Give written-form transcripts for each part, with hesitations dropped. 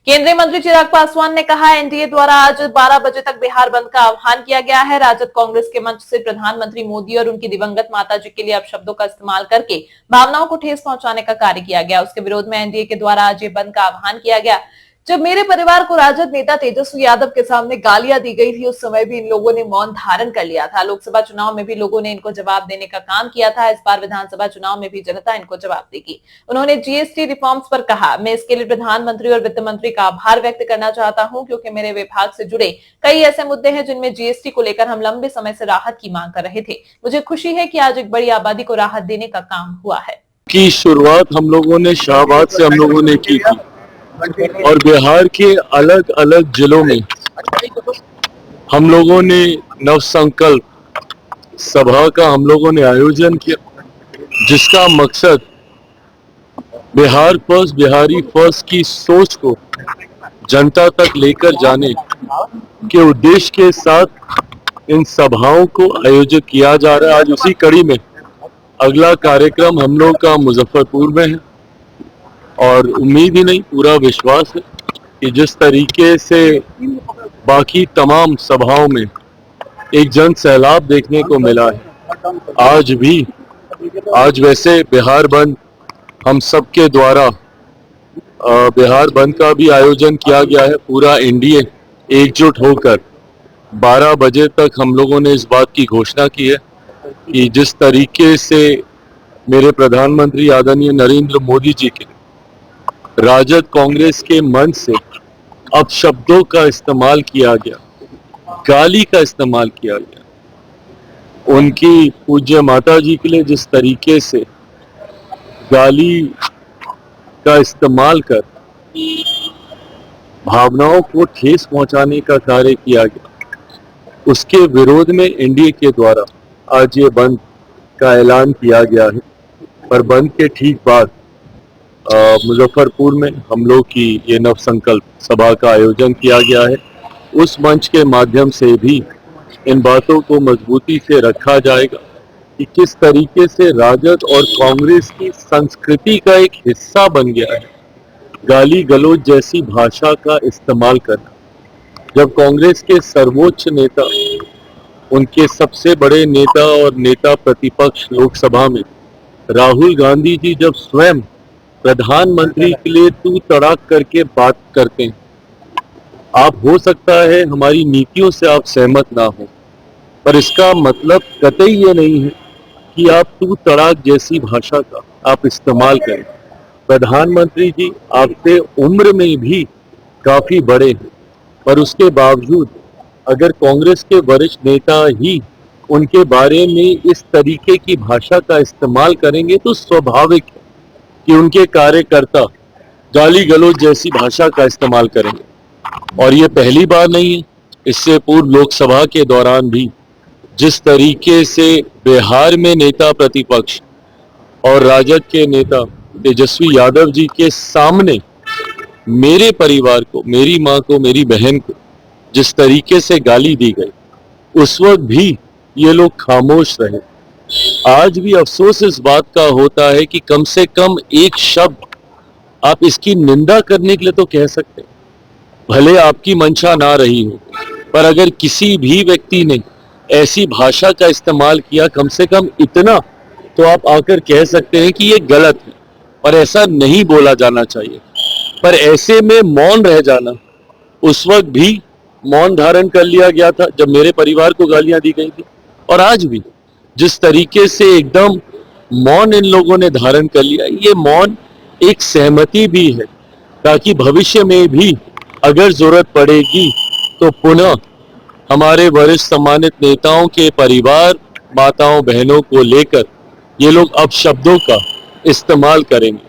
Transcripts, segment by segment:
केंद्रीय मंत्री चिराग पासवान ने कहा, एनडीए द्वारा आज 12 बजे तक बिहार बंद का आह्वान किया गया है। राजद कांग्रेस के मंच से प्रधानमंत्री मोदी और उनकी दिवंगत माता जी के लिए अपशब्दों का इस्तेमाल करके भावनाओं को ठेस पहुंचाने का कार्य किया गया। उसके विरोध में एनडीए के द्वारा आज ये बंद का आह्वान किया गया। जब मेरे परिवार को राजद नेता तेजस्वी यादव के सामने गालियां दी गई थी, उस समय भी इन लोगों ने मौन धारण कर लिया था। लोकसभा चुनाव में भी लोगों ने इनको जवाब देने का काम किया था। इस बार विधानसभा चुनाव में भी जनता इनको जवाब देगी। उन्होंने जीएसटी रिफॉर्म्स पर कहा, मैं इसके लिए प्रधानमंत्री और वित्त मंत्री का आभार व्यक्त करना चाहता हूं, क्योंकि मेरे विभाग से जुड़े कई ऐसे मुद्दे हैं जिनमें जीएसटी को लेकर हम लंबे समय से राहत की मांग कर रहे थे। मुझे खुशी है कि आज एक बड़ी आबादी को राहत देने का काम हुआ है। की शुरुआत हम लोगों ने शाहबाद से हम लोगों ने की थी और बिहार के अलग अलग जिलों में हम लोगों ने नव संकल्प सभा का हम लोगों ने आयोजन किया, जिसका मकसद बिहार फर्स्ट, बिहारी फर्स्ट की सोच को जनता तक लेकर जाने के उद्देश्य के साथ इन सभाओं को आयोजित किया जा रहा है। आज उसी कड़ी में अगला कार्यक्रम हम लोग का मुजफ्फरपुर में है और उम्मीद ही नहीं, पूरा विश्वास है कि जिस तरीके से बाकी तमाम सभाओं में एक जन सैलाब देखने को मिला है, आज वैसे बिहार बंद हम सबके द्वारा बिहार बंद का भी आयोजन किया गया है। पूरा एनडीए एकजुट होकर 12 बजे तक हम लोगों ने इस बात की घोषणा की है कि जिस तरीके से मेरे प्रधानमंत्री आदरणीय नरेंद्र मोदी जी के राजद कांग्रेस के मंच से अपशब्दों का इस्तेमाल किया गया, गाली का इस्तेमाल किया गया, उनकी पूज्य माता जी के लिए जिस तरीके से गाली का इस्तेमाल कर भावनाओं को ठेस पहुंचाने का कार्य किया गया, उसके विरोध में एनडीए के द्वारा आज ये बंद का ऐलान किया गया है। पर बंद के ठीक बाद मुजफ्फरपुर में हम लोग की ये नव संकल्प सभा का आयोजन किया गया है। उस मंच के माध्यम से भी इन बातों को मजबूती से रखा जाएगा कि किस तरीके से राजद और कांग्रेस की संस्कृति का एक हिस्सा बन गया है गाली गलौज जैसी भाषा का इस्तेमाल करना। जब कांग्रेस के सर्वोच्च नेता, उनके सबसे बड़े नेता और नेता प्रतिपक्ष लोकसभा में राहुल गांधी जी जब स्वयं प्रधानमंत्री के लिए तू तड़ाक करके बात करते हैं, आप हो सकता है हमारी नीतियों से आप सहमत ना हो, पर इसका मतलब कतई ये नहीं है कि आप तू तड़ाक जैसी भाषा का आप इस्तेमाल करें। प्रधानमंत्री जी आपसे उम्र में भी काफी बड़े हैं, पर उसके बावजूद अगर कांग्रेस के वरिष्ठ नेता ही उनके बारे में इस तरीके की भाषा का इस्तेमाल करेंगे तो स्वाभाविक है कि उनके कार्यकर्ता गाली गलौज जैसी भाषा का इस्तेमाल करेंगे। और ये पहली बार नहीं है, इससे पूर्व लोकसभा के दौरान भी जिस तरीके से बिहार में नेता प्रतिपक्ष और राजद के नेता तेजस्वी यादव जी के सामने मेरे परिवार को, मेरी मां को, मेरी बहन को जिस तरीके से गाली दी गई, उस वक्त भी ये लोग खामोश रहे। आज भी अफसोस इस बात का होता है कि कम से कम एक शब्द आप इसकी निंदा करने के लिए तो कह सकते हैं, भले आपकी मंशा ना रही हो, पर अगर किसी भी व्यक्ति ने ऐसी भाषा का इस्तेमाल किया, कम से कम इतना तो आप आकर कह सकते हैं कि ये गलत है और ऐसा नहीं बोला जाना चाहिए। पर ऐसे में मौन रह जाना, उस वक्त भी मौन धारण कर लिया गया था जब मेरे परिवार को गालियां दी गई थी, और आज भी जिस तरीके से एकदम मौन इन लोगों ने धारण कर लिया, ये मौन एक सहमति भी है ताकि भविष्य में भी अगर जरूरत पड़ेगी तो पुनः हमारे वरिष्ठ सम्मानित नेताओं के परिवार, माताओं, बहनों को लेकर ये लोग अब शब्दों का इस्तेमाल करेंगे।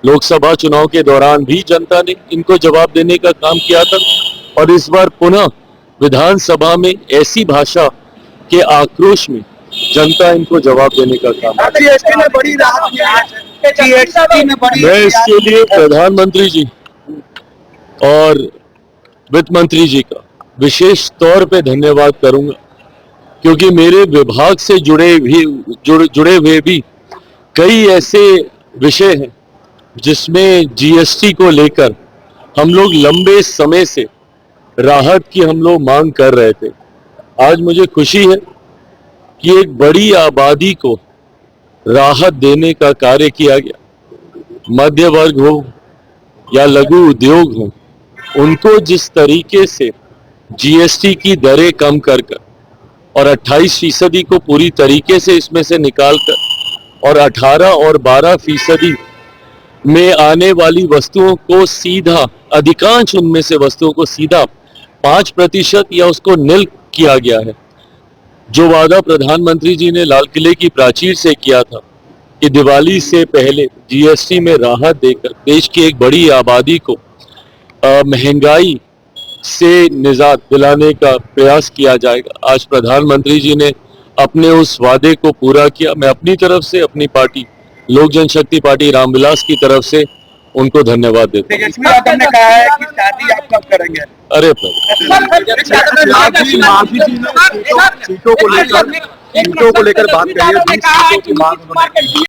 लोकसभा चुनाव के दौरान भी जनता ने इनको जवाब देने का काम किया था और इस बार पुनः विधानसभा में ऐसी भाषा के आक्रोश में जनता इनको जवाब देने का काम। मैं इसके लिए प्रधानमंत्री जी और वित्त मंत्री जी का विशेष तौर पे धन्यवाद करूंगा, क्योंकि मेरे विभाग से जुड़े हुए भी कई ऐसे विषय हैं जिसमें जीएसटी को लेकर हम लोग लंबे समय से राहत की हम लोग मांग कर रहे थे। आज मुझे खुशी है कि एक बड़ी आबादी को राहत देने का कार्य किया गया। मध्य वर्ग हो या लघु उद्योग हो, उनको जिस तरीके से जीएसटी की दरें कम कर और 28% को पूरी तरीके से इसमें से निकालकर और 18 और 12% में आने वाली वस्तुओं को सीधा, अधिकांश उनमें से वस्तुओं को सीधा 5% या उसको निल किया गया है। जो वादा प्रधानमंत्री जी ने लाल किले की प्राचीर से किया था कि दिवाली से पहले जीएसटी में राहत देकर देश की एक बड़ी आबादी को महंगाई से निजात दिलाने का प्रयास किया जाएगा। आज प्रधानमंत्री जी ने अपने उस वादे को पूरा किया। मैं अपनी तरफ से, अपनी पार्टी लोक जनशक्ति पार्टी रामविलास की तरफ से उनको धन्यवाद देता हूं। तेजस्वी यादव ने कहा है कि शादी आप कब करेंगे? अरे सीटों को लेकर बात कही है, 20 सीटों की मांग उन्होंने की।